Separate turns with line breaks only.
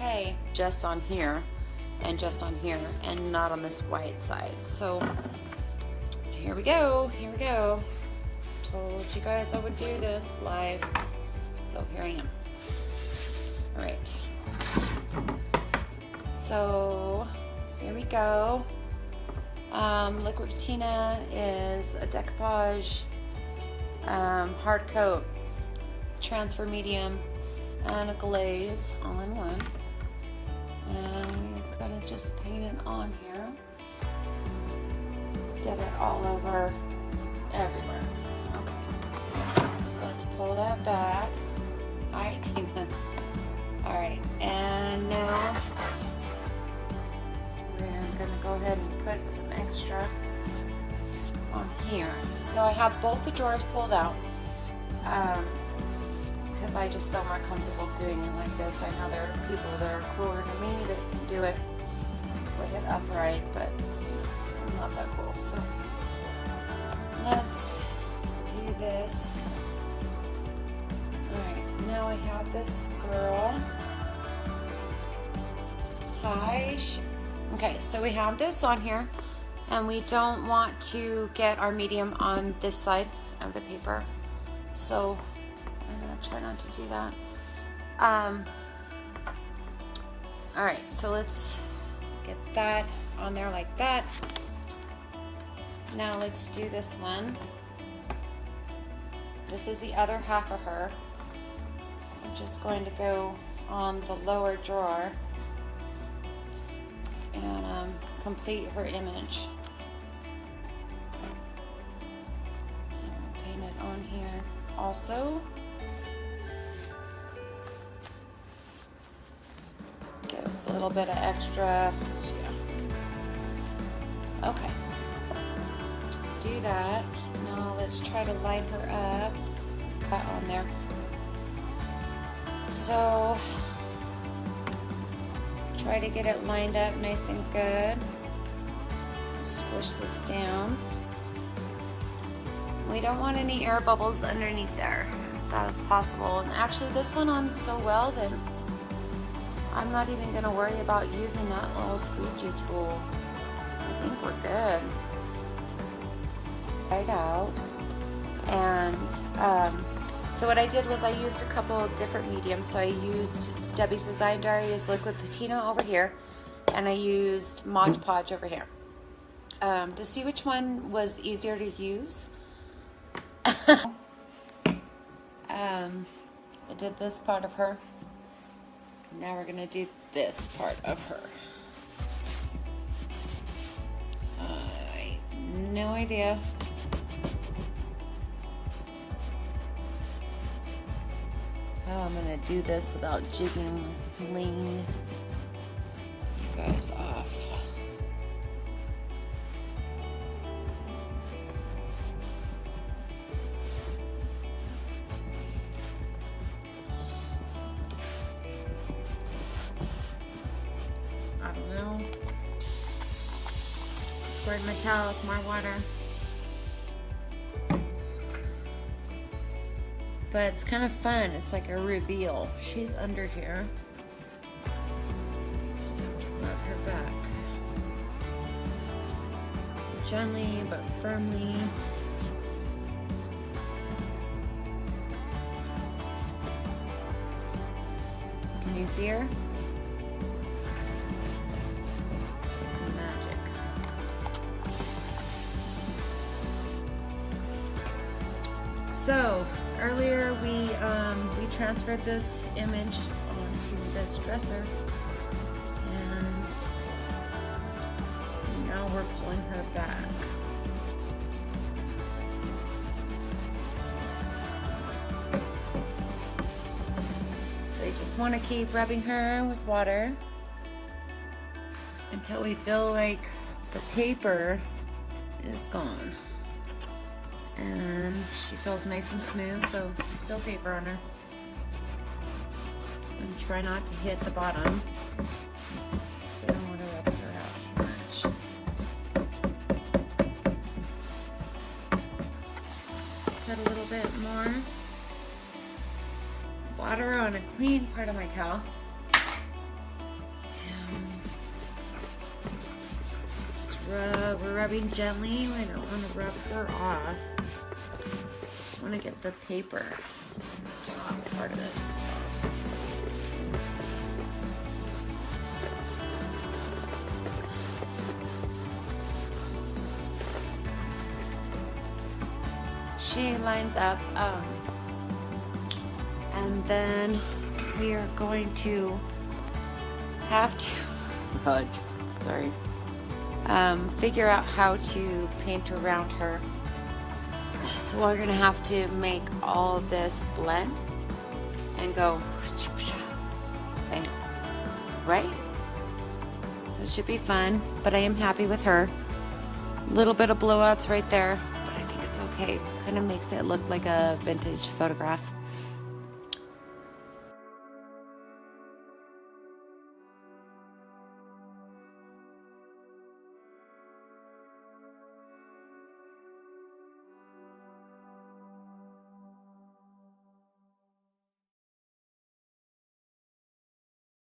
okay just on here and just on here and not on this white side. So here we go, here we go. Told you guys I would do this live, so here I am. All right, so here we go. Liquid Patina is a decoupage, hard coat, transfer medium, and a glaze all in one. And we're gonna just paint it on here. Get it all over everywhere. Okay, so let's pull that back. All right, Tina. All right, and now we're gonna go ahead and put some extra on here. So I have both the drawers pulled out because I just feel more comfortable doing it like this. I know there are people that are cooler than me that can do it with it upright, but I'm not that cool. So let's do this. All right, now I have this girl. Hi. Okay, so we have this on here, and we don't want to get our medium on this side of the paper, so I'm gonna try not to do that. All right, so let's get that on there like that. Now let's do this one. This is the other half of her. I'm just going to go on the lower drawer and complete her image. And paint it on here also. Give us a little bit of extra. Yeah. Okay. Do that. Now let's try to line her up. That on there. So try to get it lined up nice and good. Squish this down. We don't want any air bubbles underneath there, if that is possible. And actually this went on so well that I'm not even going to worry about using that little squeegee tool. I think we're good. Right out. And so what I did was I used a couple of different mediums. So I used Debbie's Design Diary's Liquid Patina over here, and I used Mod Podge over here. To see which one was easier to use, I did this part of her. Now we're gonna do this part of her. No idea. How I'm gonna do this without jiggling you guys off. I don't know. Squared my towel with more water. But it's kind of fun. It's like a reveal. She's under here. Just have to rub her back. Gently but firmly. Can you see her? Magic. So earlier we transferred this image onto this dresser, and now we're pulling her back. So we just want to keep rubbing her with water until we feel like the paper is gone. And she feels nice and smooth, so still paper on her. And try not to hit the bottom. We don't want to rub her out too much. Put a little bit more water on a clean part of my towel. rub. We're rubbing gently. We don't want to rub her off. Just want to get the paper on the top part of this. She lines up, and then we are going to have to figure out how to paint around her. So we're gonna have to make all of this blend and go paint, right? So it should be fun, but I am happy with her. A little bit of blowouts right there, but I think it's okay. Kind of makes it look like a vintage photograph.